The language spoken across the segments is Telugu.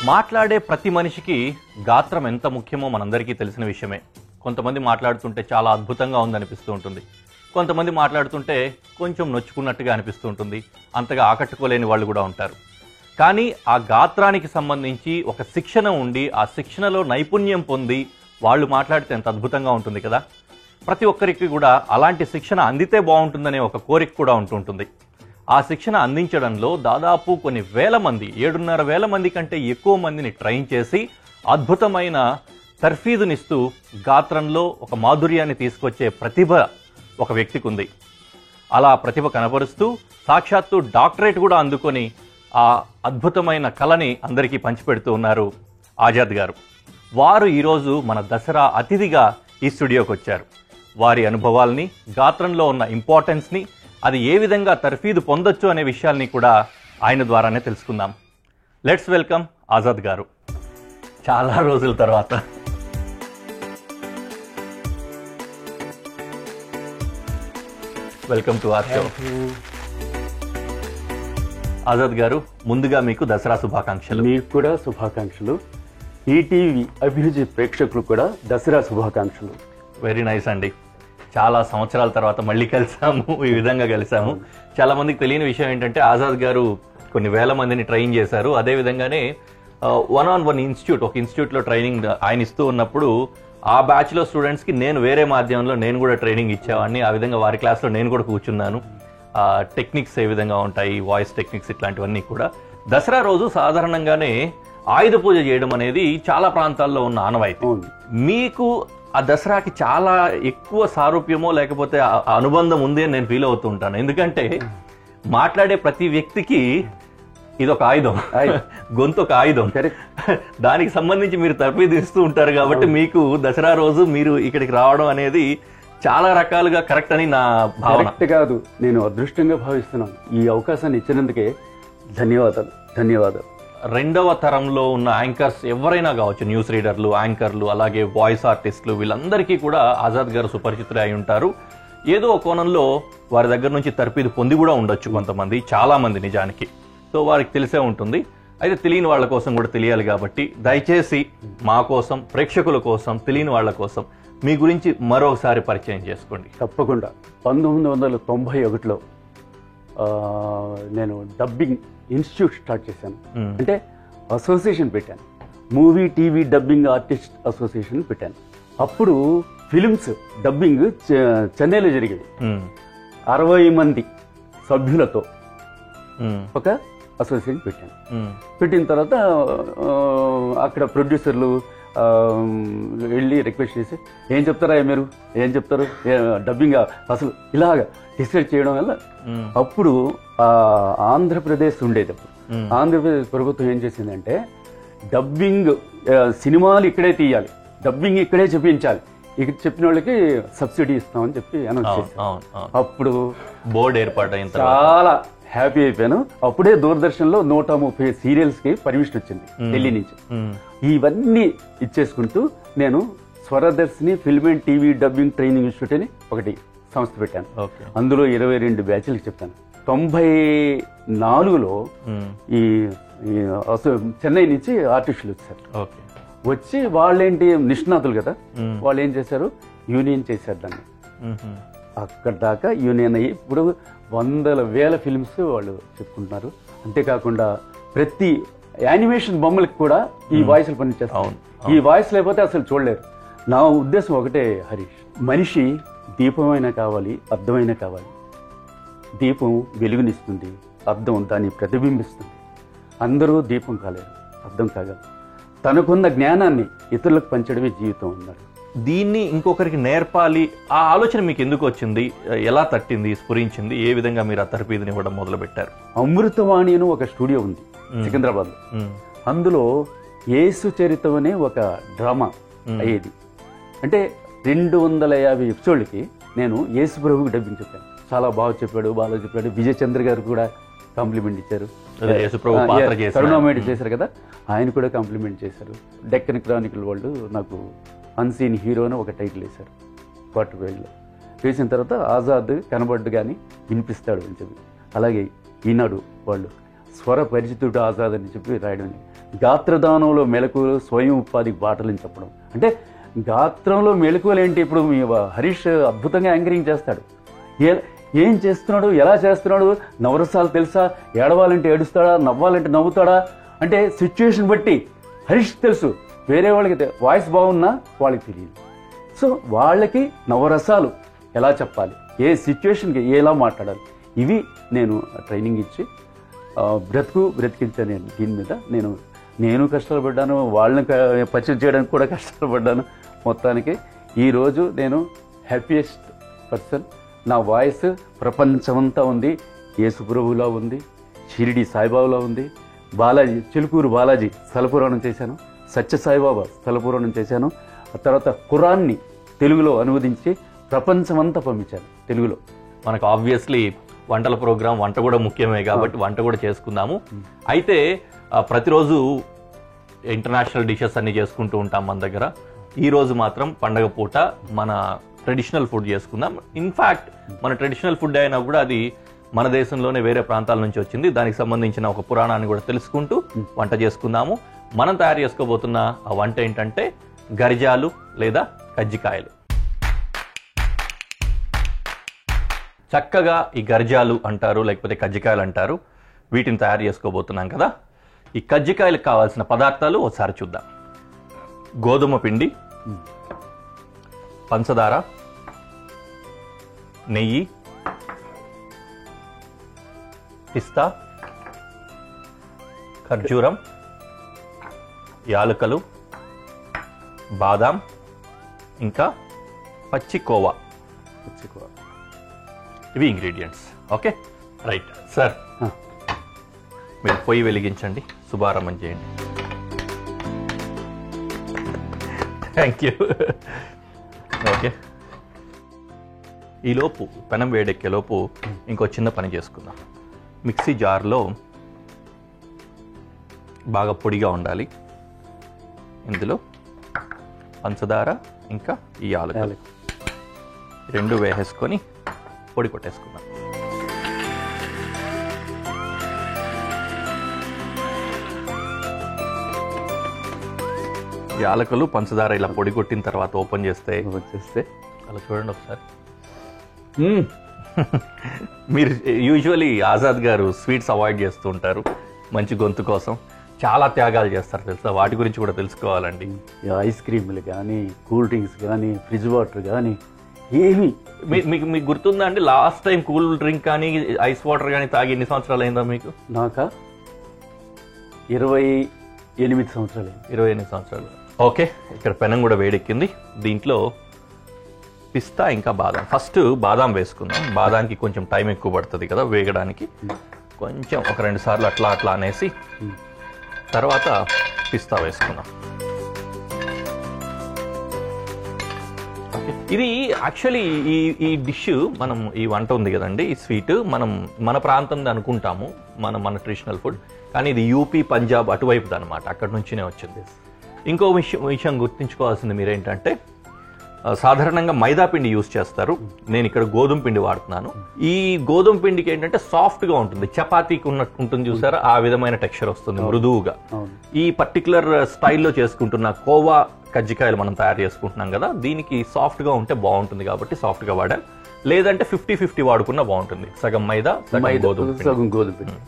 మాట్లాడే ప్రతి మనిషికి గాత్రం ఎంత ముఖ్యమో మనందరికీ తెలిసిన విషయమే. కొంతమంది మాట్లాడుతుంటే చాలా అద్భుతంగా ఉందనిపిస్తూ ఉంటుంది, కొంతమంది మాట్లాడుతుంటే కొంచెం నొచ్చుకున్నట్టుగా అనిపిస్తూ ఉంటుంది, అంతగా ఆకట్టుకోలేని వాళ్ళు కూడా ఉంటారు. కానీ ఆ గాత్రానికి సంబంధించి ఒక శిక్షణ ఉండి ఆ శిక్షణలో నైపుణ్యం పొంది వాళ్ళు మాట్లాడితే ఎంత అద్భుతంగా ఉంటుంది కదా. ప్రతి ఒక్కరికి కూడా అలాంటి శిక్షణ అందితే బాగుంటుందనే ఒక కోరిక కూడా ఉంటుంటుంది. ఆ శిక్షణ అందించడంలో దాదాపు కొన్ని వేల మంది, 7,500 మంది కంటే ఎక్కువ మందిని ట్రైన్ చేసి అద్భుతమైన తర్ఫీదునిస్తూ గాత్రంలో ఒక మాధుర్యాన్ని తీసుకొచ్చే ప్రతిభ ఒక వ్యక్తికి ఉంది. అలా ప్రతిభ కనబరుస్తూ సాక్షాత్తు డాక్టరేట్ కూడా అందుకొని ఆ అద్భుతమైన కళని అందరికీ పంచిపెడుతూ ఉన్నారు ఆజాద్ గారు. వారు ఈరోజు మన దసరా అతిథిగా ఈ స్టూడియోకి వచ్చారు. వారి అనుభవాల్ని, గాత్రంలో ఉన్న ఇంపార్టెన్స్ని, అది ఏ విధంగా తర్ఫీదు పొందొచ్చు అనే విషయాల్ని కూడా ఆయన ద్వారానే తెలుసుకుందాం. లెట్స్ వెల్కమ్ ఆజాద్ గారు. చాలా రోజుల తర్వాత welcome to our show. Azad గారు, ముందుగా మీకు దసరా శుభాకాంక్షలు. మీకు కూడా శుభాకాంక్షలు. ఈటీవీ అభిరుచి ప్రేక్షకులు కూడా దసరా శుభాకాంక్షలు. వెరీ నైస్ అండి. చాలా సంవత్సరాల తర్వాత మళ్ళీ కలిసాము, ఈ విధంగా కలిసాము. చాలా మందికి తెలియని విషయం ఏంటంటే ఆజాద్ గారు కొన్ని వేల మందిని ట్రైన్ చేశారు. అదేవిధంగానే 1-on-1 ఇన్స్టిట్యూట్, ఒక ఇన్స్టిట్యూట్లో ట్రైనింగ్ ఆయన ఇస్తూ ఉన్నప్పుడు ఆ బ్యాచ్లో స్టూడెంట్స్కి నేను వేరే మాధ్యమంలో నేను కూడా ట్రైనింగ్ ఇచ్చేవాడిని. ఆ విధంగా వారి క్లాస్లో నేను కూడా కూర్చున్నాను. టెక్నిక్స్ ఏ విధంగా ఉంటాయి, వాయిస్ టెక్నిక్స్, ఇట్లాంటివన్నీ కూడా. దసరా రోజు సాధారణంగానే ఆయుధ పూజ చేయడం అనేది చాలా ప్రాంతాల్లో ఉన్న ఆనవాయితీ. మీకు ఆ దసరాకి చాలా ఎక్కువ సారూప్యమో లేకపోతే అనుబంధం ఉంది అని నేను ఫీల్ అవుతూ ఉంటాను. ఎందుకంటే మాట్లాడే ప్రతి వ్యక్తికి ఇదొక ఆయుధం, గొంతు ఒక ఆయుధం. దానికి సంబంధించి మీరు తర్ఫీదు ఇస్తూ ఉంటారు కాబట్టి మీకు దసరా రోజు మీరు ఇక్కడికి రావడం అనేది చాలా రకాలుగా కరెక్ట్ అని నా భావన. కాదు, నేను అదృష్టంగా భావిస్తున్నాను. ఈ అవకాశాన్ని ఇచ్చినందుకే ధన్యవాదాలు. రెండవ తరంలో ఉన్న యాంకర్స్ ఎవరైనా కావచ్చు, న్యూస్ రీడర్లు, యాంకర్లు, అలాగే వాయిస్ ఆర్టిస్టులు, వీళ్ళందరికీ కూడా ఆజాద్ గారు సుపరిచితులే అయి ఉంటారు. ఏదో ఒక కోణంలో వారి దగ్గర నుంచి తర్ఫీదు పొంది కూడా ఉండొచ్చు కొంతమంది, చాలా మంది నిజానికి. సో వారికి తెలిసే ఉంటుంది. అయితే తెలియని వాళ్ళ కోసం కూడా తెలియాలి కాబట్టి దయచేసి మా కోసం, ప్రేక్షకుల కోసం, తెలియని వాళ్ళ కోసం మీ గురించి మరోసారి పరిచయం చేసుకోండి. తప్పకుండా. 1991లో నేను డబ్బింగ్ ఇన్స్టిట్యూట్ స్టార్ట్ చేశాను. అంటే అసోసియేషన్ పెట్టాను, movie TV dubbing artist association పెట్టాను. అప్పుడు ఫిలిమ్స్ డబ్బింగ్ చెన్నైలో జరిగేది. 60 మంది సభ్యులతో ఒక అసోసియేషన్ పెట్టాను. పెట్టిన తర్వాత అక్కడ ప్రొడ్యూసర్లు వెళ్ళి రిక్వెస్ట్ చేసి, ఏం చెప్తారా మీరు, ఏం చెప్తారు, డబ్బింగ్ అసలు ఇలాగ డిసైడ్ చేయడం వల్ల అప్పుడు ఆంధ్రప్రదేశ్ ఉండేది. అప్పుడు ఆంధ్రప్రదేశ్ ప్రభుత్వం ఏం చేసిందంటే, డబ్బింగ్ సినిమాలు ఇక్కడే తీయాలి, డబ్బింగ్ ఇక్కడే చూపించాలి, ఇక్కడ చెప్పిన వాళ్ళకి సబ్సిడీ ఇస్తామని చెప్పి అనౌన్స్ చేశారు. అప్పుడు బోర్డు ఏర్పాటు చాలా హ్యాపీ అయిపోయాను. అప్పుడే దూరదర్శన్లో 130 సీరియల్స్కి పర్మిషన్ వచ్చింది ఢిల్లీ నుంచి. ఇవన్నీ ఇచ్చేసుకుంటూ నేను Swaradarshini film and TV dubbing training institute అని ఒకటి సంస్థ పెట్టాను. అందులో 22 బ్యాచ్లకు చెప్పాను. 94లో ఈ చెన్నై నుంచి ఆర్టిస్టులు వచ్చారు. వచ్చి వాళ్ళేంటి నిష్ణాతులు కదా, వాళ్ళు ఏం చేశారు, యూనియన్ చేశారు దాన్ని. అక్కడ దాకా యూనియన్ అయ్యి ఇప్పుడు 100,000 ఫిల్మ్స్ వాళ్ళు చెప్పుకుంటున్నారు. అంతేకాకుండా ప్రతి యానిమేషన్ బొమ్మలకు కూడా ఈ వాయిస్లు పనిచేస్తాం. ఈ వాయిస్ లేకపోతే అసలు చూడలేరు. నా ఉద్దేశం ఒకటే హరీష్, మనిషి దీపమైనా కావాలి, అర్థమైనా కావాలి. దీపం వెలుగునిస్తుంది, అర్థం దాన్ని ప్రతిబింబిస్తుంది. అందరూ దీపం కాలేరు, అర్థం కాగలరు. తనకున్న జ్ఞానాన్ని ఇతరులకు పంచడమే జీవితం అన్నాడు. దీన్ని ఇంకొకరికి నేర్పాలి, ఆ ఆలోచన మీకు ఎందుకు వచ్చింది, ఎలా తట్టింది, స్ఫురించింది, ఏ విధంగా మీరు ఆ తర్ఫీదుని ఇవ్వడం మొదలు పెట్టారు? అమృతవాణి అని ఒక స్టూడియో ఉంది సికింద్రాబాద్లో. అందులో యేసు చరిత్రం అనే ఒక డ్రామా అయ్యేది. అంటే 250 ఎపిసోడ్లకి నేను యేసు ప్రభువుకి డబ్బింగ్ చెప్పాను. చాలా బాగా చెప్పాడు, బాగా చెప్పాడు. విజయ్ చంద్ర గారు కూడా కాంప్లిమెంట్ ఇచ్చారు. కరుణామయుడు చేశారు కదా, ఆయన కూడా కాంప్లిమెంట్ చేశారు. డెక్కన్ క్రానికల్ వాళ్ళు నాకు అన్సీన్ హీరో అని ఒక టైటిల్ వేశారు క్వార్టర్ పేజ్లో. వేసిన తర్వాత ఆజాద్ కనబడ్డు కానీ వినిపిస్తాడు అని చెప్పి, అలాగే ఈనాడు వాళ్ళు స్వర పరిచితుడు ఆజాద్ అని చెప్పి రాయడం. గాత్రదానంలో మెలకువలు స్వయం ఉపాధికి బాటలని చెప్పడం. అంటే గాత్రంలో మెలకువలు ఏంటి? ఇప్పుడు మీ హరీష్ అద్భుతంగా యాంకరింగ్ చేస్తాడు. ఏం చేస్తున్నాడు, ఎలా చేస్తున్నాడు, నవరసాలు తెలుసా, ఏడవాలంటే ఏడుస్తాడా, నవ్వాలంటే నవ్వుతాడా, అంటే సిచ్యువేషన్ బట్టి హరీష్ తెలుసు. వేరే వాళ్ళకి వాయిస్ బాగున్నా వాళ్ళకి తెలియదు. సో వాళ్ళకి నవరసాలు ఎలా చెప్పాలి, ఏ సిచ్యువేషన్కి ఎలా మాట్లాడాలి, ఇవి నేను ట్రైనింగ్ ఇచ్చి బ్రతికించాను. దీని మీద నేను కష్టాలు పడ్డాను, వాళ్ళని పరిచయం చేయడానికి కూడా కష్టాలు పడ్డాను. మొత్తానికి ఈరోజు నేను హ్యాపీయెస్ట్ పర్సన్. నా వాయిస్ ప్రపంచమంతా ఉంది. యేసుప్రభులా ఉంది, షిరిడి సాయిబాబులా ఉంది, బాలాజీ చిలుకూరు బాలాజీ స్థలపురాణం చేశాను, సత్య సాయిబాబా స్థలపురాణం చేశాను. ఆ తర్వాత ఖురాన్ని తెలుగులో అనువదించి ప్రపంచమంతా పంపించాను తెలుగులో. మనకు ఆబ్వియస్లీ వంటల ప్రోగ్రాం, వంట కూడా ముఖ్యమే కాబట్టి వంట కూడా చేసుకుందాము. అయితే ప్రతిరోజు ఇంటర్నేషనల్ డిషెస్ అన్ని చేసుకుంటూ ఉంటాం మన దగ్గర. ఈ రోజు మాత్రం పండగ పూట మన ట్రెడిషనల్ ఫుడ్ చేసుకుందాం. ఇన్ఫ్యాక్ట్ మన ట్రెడిషనల్ ఫుడ్ అయినా కూడా అది మన దేశంలోనే వేరే ప్రాంతాల నుంచి వచ్చింది. దానికి సంబంధించిన ఒక పురాణాన్ని కూడా తెలుసుకుంటూ వంట చేసుకుందాము. మనం తయారు చేసుకోబోతున్న ఆ వంట ఏంటంటే గరిజాలు లేదా కజ్జికాయలు. చక్కగా ఈ గరిజాలు అంటారు, లేకపోతే కజ్జికాయలు అంటారు. వీటిని తయారు చేసుకోబోతున్నాం కదా. ఈ కజ్జికాయలకు కావాల్సిన పదార్థాలు ఒకసారి చూద్దాం. గోధుమ పిండి, పంచదార, నెయ్యి, పిస్తా, ఖర్జూరం, యాలకులు, బాదాం, ఇంకా పచ్చి కోవా. ఇవి ఇంగ్రీడియంట్స్. Okay, right sir. మీరు పొయ్యి వెలిగించండి, శుభారంభం చేయండి. Thank you. ఓకే, ఈలోపు పెనం వేడెక్కేలోపు ఇంకో చిన్న పని చేసుకుందాం. మిక్సీ జార్లో బాగా పొడిగా ఉండాలి. ఇందులో పంచదార ఇంకా ఈ యాలకులు రెండు వేసేసుకొని పొడి కొట్టేసుకుందాం. యాలకులు పంచదార ఇలా పొడి కొట్టిన తర్వాత ఓపెన్ చేస్తే అలా చూడండి ఒకసారి. మీరు యూజువలీ ఆజాద్ గారు స్వీట్స్ అవాయిడ్ చేస్తూ ఉంటారు మంచి గొంతు కోసం. చాలా త్యాగాలు చేస్తారు తెలుసా, వాటి గురించి కూడా తెలుసుకోవాలండి. ఐస్ క్రీములు కానీ, కూల్ డ్రింక్స్ కానీ, ఫ్రిడ్జ్ వాటర్ కానీ ఏమి మీకు గుర్తుందా అండి? లాస్ట్ టైం కూల్ డ్రింక్ కానీ ఐస్ వాటర్ కానీ తాగి ఎన్ని సంవత్సరాలు అయిందా మీకు? నాకా 28 సంవత్సరాలు. 28 సంవత్సరాలు. ఓకే, ఇక్కడ పెనం కూడా వేడెక్కింది. దీంట్లో పిస్తా ఇంకా బాదాం. ఫస్ట్ బాదాం వేసుకుందాం. బాదాంకి కొంచెం టైం ఎక్కువ పడుతుంది కదా వేగడానికి. కొంచెం ఒక 2 సార్లు అట్లా అట్లా అనేసి తర్వాత పిస్తా వేసుకుందాం. ఇది యాక్చువల్లీ ఈ డిష్, మనం ఈ వంట ఉంది కదండి, ఈ స్వీట్ మనం మన ప్రాంతం అనుకుంటాము, మన ట్రెడిషనల్ ఫుడ్, కానీ ఇది యూపీ, పంజాబ్ అటువైపుది అనమాట. అక్కడి నుంచినే వచ్చింది. ఇంకో విషయం గుర్తుంచుకోవాల్సింది మీరేంటంటే, సాధారణంగా మైదా పిండి యూజ్ చేస్తారు. నేను ఇక్కడ గోధుమ పిండి వాడుతున్నాను. ఈ గోధుమ పిండికి ఏంటంటే సాఫ్ట్గా ఉంటుంది, చపాతీకి ఉన్నట్టు ఉంటుంది చూసారా, ఆ విధమైన టెక్స్చర్ వస్తుంది, మృదువుగా. ఈ పర్టికులర్ స్టైల్లో చేసుకుంటున్న కోవా కజ్జికాయలు మనం తయారు చేసుకుంటున్నాం కదా, దీనికి సాఫ్ట్గా ఉంటే బాగుంటుంది కాబట్టి సాఫ్ట్గా వాడాను. లేదంటే 50-50 వాడుకున్నా బాగుంటుంది, సగం మైదా సగం గోధుమ పిండి.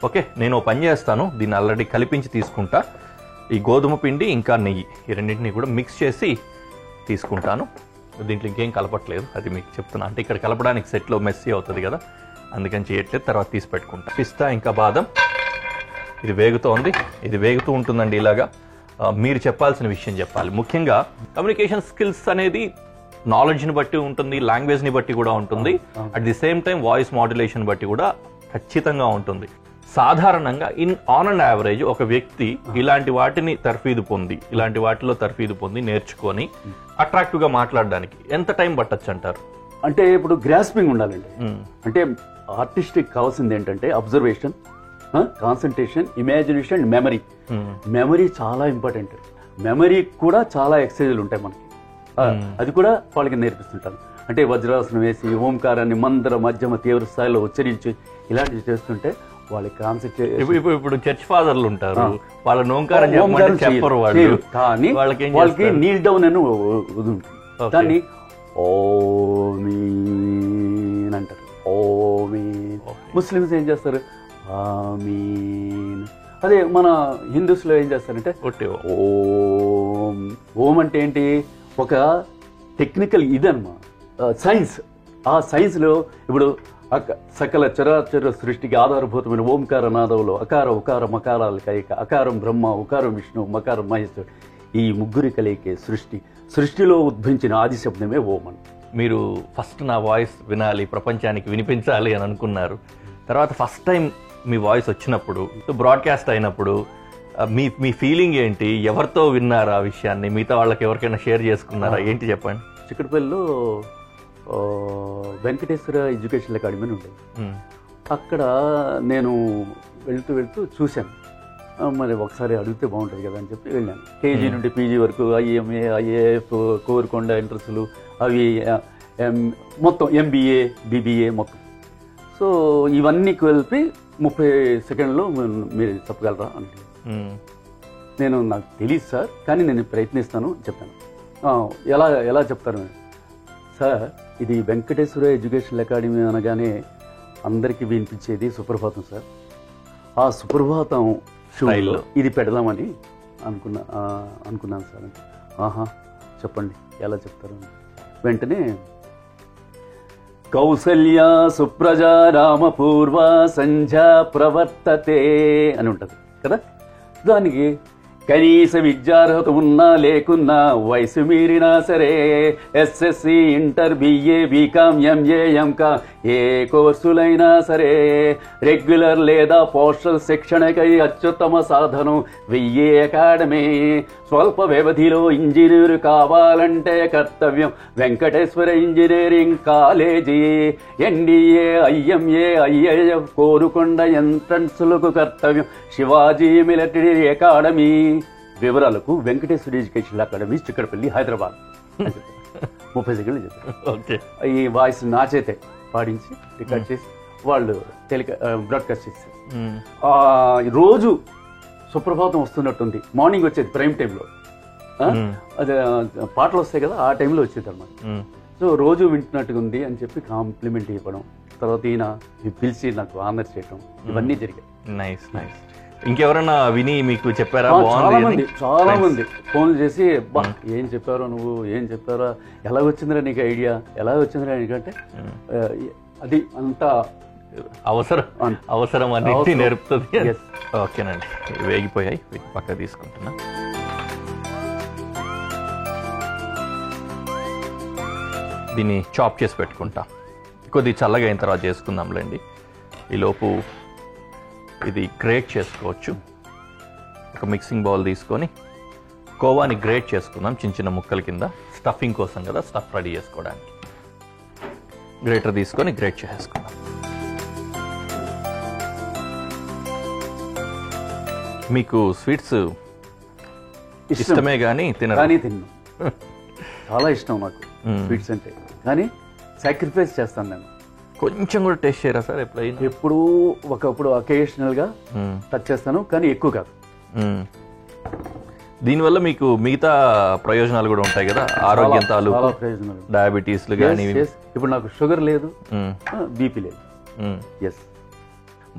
ఓకే, నేను పని చేస్తాను, దీన్ని ఆల్రెడీ కలిపించి తీసుకుంటా. ఈ గోధుమ పిండి ఇంకా నెయ్యి ఈ రెండింటిని కూడా మిక్స్ చేసి తీసుకుంటాను. దీంట్లో ఇంకేం కలపట్లేదు, అది మీకు చెప్తున్నా. అంటే ఇక్కడ కలపడానికి సెట్లో మెస్సీ అవుతుంది కదా, అందుకని చేయట్లేదు, తర్వాత తీసి పెట్టుకుంటా. పిస్తా ఇంకా బాదం ఇది వేగుతోంది. ఇది వేగుతూ ఉంటుందండి ఇలాగా. మీరు చెప్పాల్సిన విషయం చెప్పాలి. ముఖ్యంగా కమ్యూనికేషన్ స్కిల్స్ అనేది నాలెడ్జ్ని బట్టి ఉంటుంది, లాంగ్వేజ్ని బట్టి కూడా ఉంటుంది, at the same time voice modulation బట్టి కూడా ఖచ్చితంగా ఉంటుంది. సాధారణంగా ఆన్ అండ్ యావరేజ్ ఒక వ్యక్తి ఇలాంటి వాటిని ఇలాంటి వాటిలో తర్ఫీదు పొంది నేర్చుకొని అట్రాక్టివ్ గా మాట్లాడడానికి ఎంత టైం పట్టచ్చు అంటారు? అంటే ఇప్పుడు గ్రాస్పింగ్ ఉండాలండి. అంటే ఆర్టిస్టిక్ కావాల్సింది ఏంటంటే observation, concentration, imagination and memory. Memory చాలా ఇంపార్టెంట్. మెమరీ కూడా చాలా ఎక్సర్సైజులు ఉంటాయి మనకి, అది కూడా వాళ్ళకి నేర్పిస్తుంటాను. అంటే వజ్రాసనం వేసి ఓంకారాన్ని మందర మధ్యమ తీవ్ర స్థాయిలో ఉచ్చరించి ఇలాంటివి చేస్తుంటే వాళ్ళకి కాన్సెప్ట్ ఇప్పుడు చర్చ్ ఫాదర్లు ఉంటారు, వాళ్ళ ఓంకారం చెప్పమంటే చెప్పరు వాళ్ళు, కానీ వాళ్ళకి నీల్ డౌన్ అని ఉంటుంది, దాన్ని ఓమీన్ అంటారు. ఓమీన్. ముస్లిమ్స్ ఏం చేస్తారు? ఆమీన్. అదే మన హిందూస్ లో ఏం చేస్తారంటే ఓం. ఓం అంటే ఏంటి? ఒక టెక్నికల్ ఇదన్నమా, సైన్స్. ఆ సైన్స్ లో ఇప్పుడు సకల చరాచర సృష్టికి ఆధారభూతమైన ఓంకార నాదంలో అకార ఉకార మకారాల కలయిక, అకారం బ్రహ్మ, ఉకారం విష్ణు, మకారం మహేశ్వరుడు, ఈ ముగ్గురి కలయికే సృష్టిలో ఉద్భవించిన ఆది శబ్దమే ఓం అని. మీరు ఫస్ట్ నా వాయిస్ వినాలి, ప్రపంచానికి వినిపించాలి అని అనుకున్నారు. తర్వాత ఫస్ట్ టైం మీ వాయిస్ వచ్చినప్పుడు, బ్రాడ్కాస్ట్ అయినప్పుడు మీ ఫీలింగ్ ఏంటి? ఎవరితో విన్నారు ఆ విషయాన్ని? మిగతా వాళ్ళకి ఎవరికైనా షేర్ చేసుకున్నారా? ఏంటి చెప్పండి. చిక్కడపల్లిలో వెంకటేశ్వర ఎడ్యుకేషన్ అకాడమీ అని ఉండేది. అక్కడ నేను వెళ్తూ చూశాను. మరి ఒకసారి అడిగితే బాగుంటుంది కదా అని చెప్పి వెళ్ళాను. కేజీ నుండి పీజీ వరకు ఐఎంఏ, ఐఏఎఫ్, కోరుకొండ ఎంట్రన్స్లు అవి మొత్తం ఎంబీఏ, బీబీఏ మొత్తం. సో ఇవన్నీ కలిపి 30 సెకండ్లో మీరు చెప్పగలరా అంటే, నాకు తెలియదు సార్, కానీ నేను ప్రయత్నిస్తాను చెప్పాను. ఎలా చెప్తారు సార్? ఇది వెంకటేశ్వర ఎడ్యుకేషన్ అకాడమీ అనగానే అందరికీ వినిపించేది సుప్రభాతం సార్. ఆ సుప్రభాతం షోలో ఇది పెడదామని అనుకున్నాను సార్. ఆహా, చెప్పండి ఎలా చెప్తారు? వెంటనే కౌసల్య సుప్రజా రామపూర్వ సంధ్యా ప్రవర్తతే అని ఉంటుంది కదా. దానికి కనీస విద్యార్హత ఉన్నా లేకున్నా, వయసు మీరినా సరే, SSC, inter, BA, BCom, MA, MCom, ఏ కోర్సులైనా సరే, రెగ్యులర్ లేదా పోస్టల్ శిక్షణకై అత్యుత్తమ సాధనం వెయ్యే అకాడమీ. స్వల్ప వ్యవధిలో ఇంజనీరు కావాలంటే Kartavyam Venkateswara engineering college. NDA, IMA, IAF, Korukonda ఎంట్రన్స్లకు కర్తవ్యం శివాజీ మిలిటరీ అకాడమీ. వివరాలకు వెంకటేశ్వర ఎడ్యుకేషన్ అకాడమీ, చిక్కడపల్లి, హైదరాబాద్. 30 సెకండ్లు చెప్పారు. ఈ వాయిస్ నా చేతే పాడించి రికార్డ్ చేసి వాళ్ళు బ్రాడ్కాస్ట్ చేశారు. రోజు సుప్రభాతం వస్తున్నట్టుంది. మార్నింగ్ వచ్చేది ప్రైమ్ టైంలో, అదే పాటలు వస్తాయి కదా, ఆ టైంలో వచ్చేది అనమాట. సో రోజు వింటున్నట్టుగా ఉంది అని చెప్పి కాంప్లిమెంట్ ఇవ్వడం, తర్వాత ఈయన పిలిచి నాకు ఆనర్ చేయడం, ఇవన్నీ జరిగాయి. Nice nice. ఇంకెవరన్నా విని మీకు చెప్పారా? చాలా మంది ఫోన్లు చేసి, బా ఏం చెప్పారో నువ్వు, ఏం చెప్పారా, ఎలా వచ్చిందిరా నీకు ఐడియా, ఎలా వచ్చిందిరా నీకంటే అది అంతా అవసరం అనేది నేర్పుతుంది. ఓకేనండి, వేగిపోయాయి, పక్క తీసుకుంటున్నా. దీన్ని చాప్ చేసి పెట్టుకుంటా, కొద్దిగా చల్లగా అయిన తర్వాత చేసుకుందాంలేండి. ఈలోపు ఇది గ్రేట్ చేసుకోవచ్చు. ఒక మిక్సింగ్ బౌల్ తీసుకొని కోవాని గ్రేట్ చేసుకుందాం చిన్న చిన్న ముక్కల కింద, స్టఫింగ్ కోసం కదా, స్టఫ్ రెడీ చేసుకోవడానికి. గ్రేటర్ తీసుకొని గ్రేట్ చేసుకుందాం. మీకు స్వీట్స్ ఇష్టమే కానీ తినను. చాలా ఇష్టం నాకు స్వీట్స్ అంటే, కానీ సాక్రిఫైస్ చేస్తాను నేను. కొంచెం కూడా టేస్ట్ చేయరా సార్? ఎప్పుడు ఒకప్పుడు అకేషనల్గా టచ్ చేస్తాను, కానీ ఎక్కువ కాదు. దీనివల్ల మీకు మిగతా ప్రయోజనాలు కూడా ఉంటాయి కదా, ఆరోగ్యం తాలూకు, డయాబెటీస్ కానీ. ఇప్పుడు నాకు షుగర్ లేదు, బీపీ లేదు. ఎస్.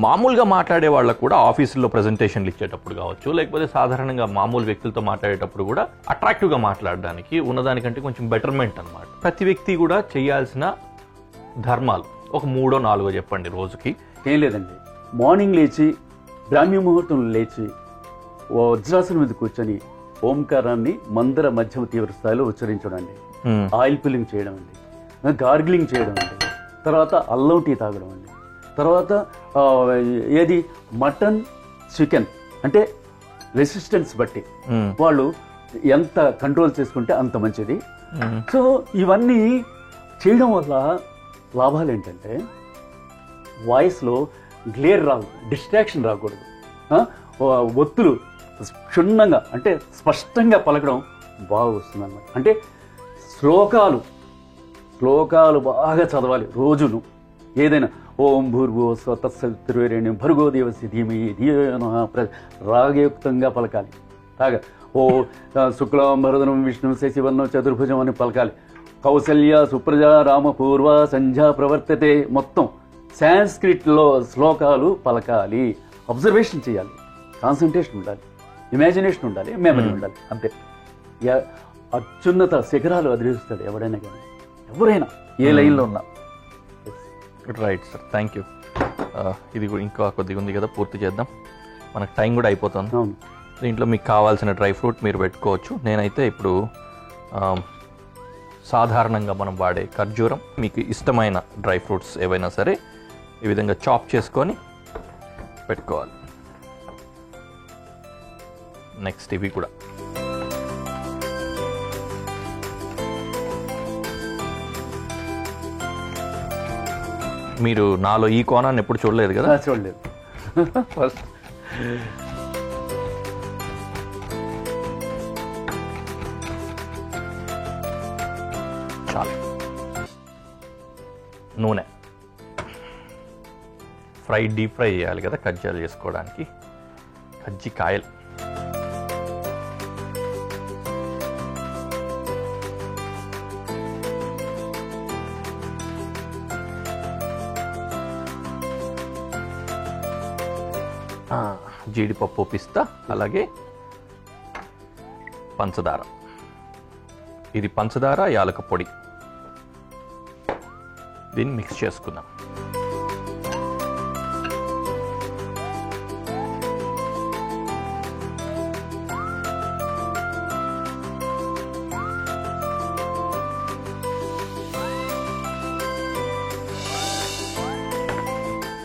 మామూలుగా మాట్లాడే వాళ్ళకు కూడా ఆఫీసుల్లో ప్రెజెంటేషన్లు ఇచ్చేటప్పుడు కావచ్చు, లేకపోతే సాధారణంగా మామూలు వ్యక్తులతో మాట్లాడేటప్పుడు కూడా అట్రాక్టివ్గా మాట్లాడడానికి ఉన్నదానికంటే కొంచెం బెటర్మెంట్ అనమాట. ప్రతి వ్యక్తి కూడా చేయాల్సిన ధర్మాలు ఒక 3-4 చెప్పండి రోజుకి. ఏం లేదండి, మార్నింగ్ లేచి బ్రాహ్మీ ముహూర్తంలో లేచి వజ్రాసనం మీద కూర్చొని ఓంకారాన్ని మందర మధ్యమ తీవ్ర స్థాయిలో ఉచ్చరించడం అండి, ఆయిల్ పుల్లింగ్ చేయడం అండి, గార్గిలింగ్ చేయడం అండి, తర్వాత అల్లం టీ తాగడం అండి, తర్వాత ఏది మటన్ చికెన్ అంటే రెసిస్టెన్స్ బట్టి వాళ్ళు ఎంత కంట్రోల్ చేసుకుంటే అంత మంచిది. సో ఇవన్నీ చేయడం వల్ల లాభాలు ఏంటంటే, వాయిస్లో గ్లేర్ రాదు, డిస్ట్రాక్షన్ రాకూడదు, ఒత్తులు క్షుణ్ణంగా అంటే స్పష్టంగా పలకడం బాగా వస్తుంది అన్నమాట. అంటే శ్లోకాలు బాగా చదవాలి రోజును. ఏదైనా ఓం భూర్భువ స్వ తత్సవితుర్వరేణ్యం భర్గో దేవస్య ధీమహి ధియో యో నః రాగయుక్తంగా పలకాలి. ఓ శుక్లాంబరధనం విష్ణు శశివర్ణం చతుర్భుజం అని పలకాలి. కౌసల్య సుప్రజ రామపూర్వ సంధ్యా ప్రవర్తతే మొత్తం సాంస్క్రిట్లో శ్లోకాలు పలకాలి. అబ్జర్వేషన్ చేయాలి, కాన్సన్ట్రేషన్ ఉండాలి, ఇమాజినేషన్ ఉండాలి, మెమరీ ఉండాలి. అంతే. అత్యున్నత శిఖరాలు అధిరోహిస్తాడు ఎవడైనా కానీ, ఎవరైనా ఏ లైన్లో ఉన్నా. Right sir, thank you. ఇది కూడా ఇంకా కొద్దిగా ఉంది కదా, పూర్తి చేద్దాం, మనకు టైం కూడా అయిపోతుంది. అవును. దీంట్లో మీకు కావాల్సిన డ్రై ఫ్రూట్ మీరు పెట్టుకోవచ్చు. నేనైతే ఇప్పుడు సాధారణంగా మనం వాడే ఖర్జూరం, మీకు ఇష్టమైన డ్రై ఫ్రూట్స్ ఏవైనా సరే ఈ విధంగా చాప్ చేసుకొని పెట్టుకోవాలి. నెక్స్ట్ ఇవి కూడా మీరు నాలో ఈ కోణాన్ని ఎప్పుడు చూడలేదు కదా? చూడలేదు. ఫస్ట్ చాలు. నూనె డీప్ ఫ్రై చేయాలి కదా కజ్జాలు చేసుకోవడానికి. కజ్జికాయలు జీడిపప్పు, పిస్తా, అలాగే పంచదార. ఇది పంచదార, యాలక పొడి. దీన్ని మిక్స్ చేసుకుందాం.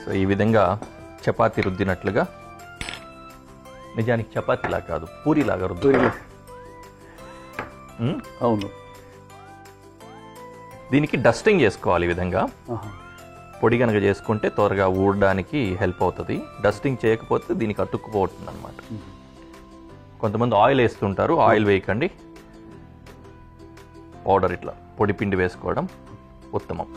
సో ఈ విధంగా చపాతీ రుద్దినట్లుగా, నిజానికి చపాతీలా కాదు పూరిలాగా రుద్దాలి. అవును. దీనికి డస్టింగ్ చేసుకోవాలి. ఈ విధంగా పొడి కనుక చేసుకుంటే త్వరగా ఊడడానికి హెల్ప్ అవుతుంది. డస్టింగ్ చేయకపోతే దీనికి అతుక్కుపోతుంది అనమాట. కొంతమంది ఆయిల్ వేస్తుంటారు, ఆయిల్ వేయకండి. పౌడర్ ఇట్లా పొడి పిండి వేసుకోవడం ఉత్తమం.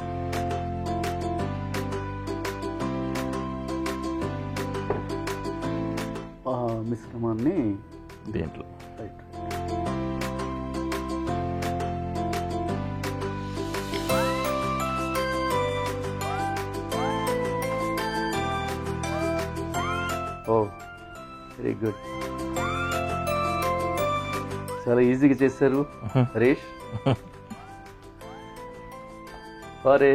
మిశ్రమాన్ని దీంట్లో వెరీ గుడ్. చాలా ఈజీగా చేశారు హరీష్. అరే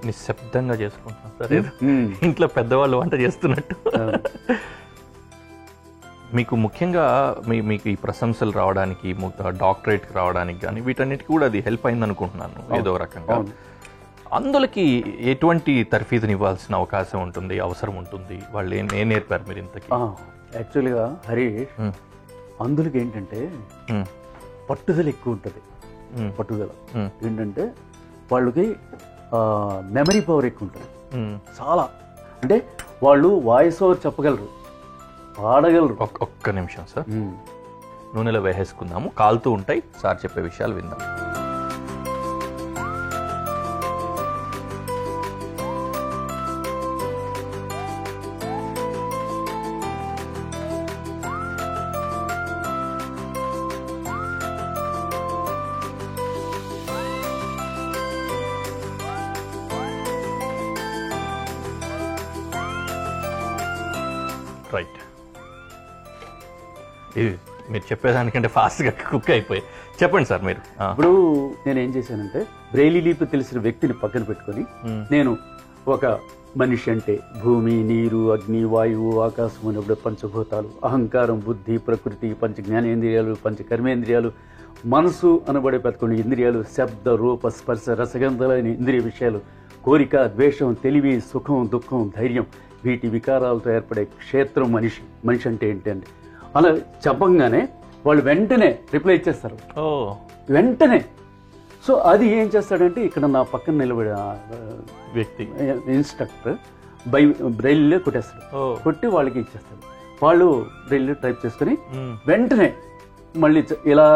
నిశ్శబ్దంగా చేసుకుంటున్నాం సరే, ఇంట్లో పెద్దవాళ్ళు వంట చేస్తున్నట్టు. మీకు ముఖ్యంగా మీకు ఈ ప్రశంసలు రావడానికి, డాక్టరేట్కి రావడానికి కానీ వీటన్నిటికీ కూడా అది హెల్ప్ అయింది అనుకుంటున్నాను ఏదో రకంగా. అందులోకి ఎటువంటి తర్ఫీదుని ఇవ్వాల్సిన అవకాశం ఉంటుంది, అవసరం ఉంటుంది? వాళ్ళు ఏం నేర్పారు మీరు ఇంతకీ? యాక్చువల్గా హరీష్, అందులోకి ఏంటంటే పట్టుదల ఎక్కువ ఉంటుంది. పట్టుదల ఏంటంటే వాళ్ళకి మెమరీ పవర్ ఎక్కువ ఉంటుంది చాలా. అంటే వాళ్ళు వాయిస్ ఓవర్ చెప్పగలరు, పాడగలరు. ఒక్క నిమిషం సార్, నూనెలో వేసేసుకుందాము, కాలుతూ ఉంటాయి. సార్ చెప్పే విషయాలు విందాం. రైట్, ఇది మీరు చెప్పేదానికంటే ఫాస్ట్గా కుక్ అయిపోయి. చెప్పండి సార్ మీరు. ఇప్పుడు నేను ఏం చేశానంటే, బ్రెయిలీ లిపి తెలిసిన వ్యక్తిని పక్కన పెట్టుకొని నేను ఒక మనిషి అంటే భూమి, నీరు, అగ్ని, వాయువు, ఆకాశం అనేప్పుడు పంచభూతాలు, అహంకారం, బుద్ధి, ప్రకృతి, పంచ జ్ఞానేంద్రియాలు, పంచ కర్మేంద్రియాలు, మనసు అనబడే 11 ఇంద్రియాలు, శబ్ద, రూప, స్పర్శ, రసగంధాలైన ఇంద్రియ విషయాలు, కోరిక, ద్వేషం, తెలివి, సుఖం, దుఃఖం, ధైర్యం, వీటి వికారాలతో ఏర్పడే క్షేత్రం మనిషి. మనిషి అంటే ఏంటండి అలా చెప్పంగానే వాళ్ళు వెంటనే రిప్లై ఇచ్చేస్తారు, వెంటనే. సో అది ఏం చేస్తాడంటే ఇక్కడ నా పక్కన నిలబడే వ్యక్తి ఇన్స్ట్రక్టర్ బ్రెయిల్ కొట్టేస్తాడు. ఓ. కొట్టి వాళ్ళకి ఇచ్చేస్తాడు. వాళ్ళు బ్రెయిల్ టైప్ చేసుకుని మ్మ్. వెంటనే మళ్ళీ ఇలా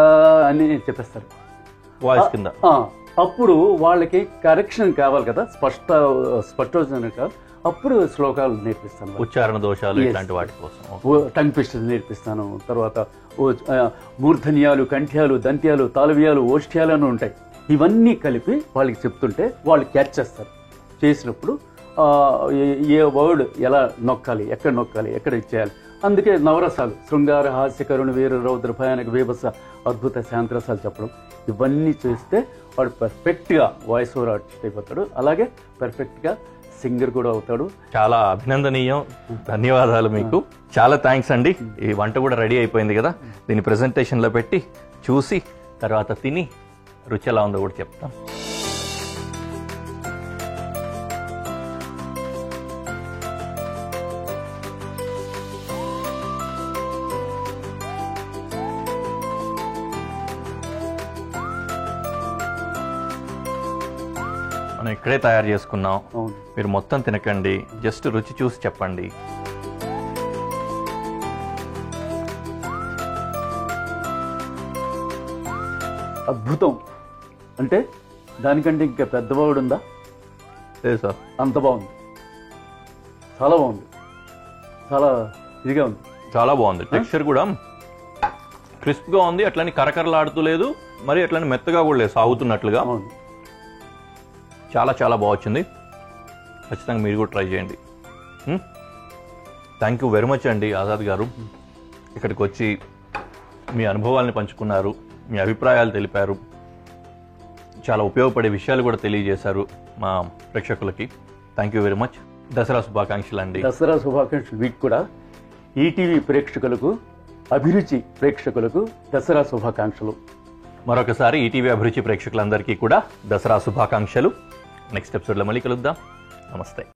అని చెప్పేస్తారు. వాయిస్ కింద. అప్పుడు వాళ్ళకి కరెక్షన్ కావాలి కదా, స్పష్టోజనం కావాలి. అప్పుడు శ్లోకాలు నేర్పిస్తాను. ఉచ్చారణ దోషాలు Yes. ఇట్లాంటి వాటి కోసం. టంగ్ ట్విస్టర్స్ నేర్పిస్తాను. తర్వాత మూర్ధన్యాలు, కంఠ్యాలు, దంత్యాలు, తాళవ్యాలు, ఓష్ఠ్యాలు అని ఉంటాయి. ఇవన్నీ కలిపి వాళ్ళకి చెప్తుంటే వాళ్ళు క్యాచ్ చేస్తారు. చేసినప్పుడు ఏ వర్డ్ ఎలా నొక్కాలి, ఎక్కడ నొక్కాలి, ఎక్కడ ఇచ్చేయాలి. అందుకే నవరసాలు, శృంగార, హాస్య, కరుణ, వీర, రౌద్ర, భయానక, బీభత్స, అద్భుత, శాంతరసాలు చెప్పడం. ఇవన్నీ చేస్తే వాడు పర్ఫెక్ట్గా వాయిస్ ఓవర్ ఆర్టిస్ట్ అయిపోతాడు. అలాగే పర్ఫెక్ట్గా సింగర్ కూడా అవుతాడు. చాలా అభినందనీయం. ధన్యవాదాలు మీకు. చాలా థ్యాంక్స్ అండి. ఈ వంట కూడా రెడీ అయిపోయింది కదా, దీన్ని ప్రెజెంటేషన్లో పెట్టి చూసి తర్వాత తిని రుచి ఎలా ఉందో కూడా చెప్తాం. మనం ఇక్కడే తయారు చేసుకున్నాం. అవును. మీరు మొత్తం తినకండి, జస్ట్ రుచి చూసి చెప్పండి. అద్భుతం. అంటే దానికంటే ఇంకా పెద్దవాడు ఉందా? లేదు సార్, అంత బాగుంది. చాలా బాగుంది. చాలా ఇదిగా ఉంది. చాలా బాగుంది. టెక్స్చర్ కూడా క్రిస్ప్గా ఉంది, అట్లని కరకరలాడుతూ లేదు, మరి అట్లని మెత్తగా కూడా లేదు, సాగుతున్నట్లుగా. అవును. చాలా చాలా బాగుంది. ఖచ్చితంగా మీరు కూడా ట్రై చేయండి. థ్యాంక్ యూ వెరీ మచ్ అండి ఆజాద్ గారు. ఇక్కడికి వచ్చి మీ అనుభవాల్ని పంచుకున్నారు, మీ అభిప్రాయాలు తెలిపారు, చాలా ఉపయోగపడే విషయాలు కూడా తెలియజేశారు మా ప్రేక్షకులకి. Thank you very much. Dasara శుభాకాంక్షలు అండి. దసరా శుభాకాంక్షలు మీకు కూడా. ఈటీవీ ప్రేక్షకులకు, అభిరుచి ప్రేక్షకులకు దసరా శుభాకాంక్షలు. మరొకసారి ఈటీవీ అభిరుచి ప్రేక్షకులందరికీ కూడా దసరా శుభాకాంక్షలు. నెక్స్ట్ ఎపిసోడ్లో మళ్ళీ కలుద్దాం. నమస్తే.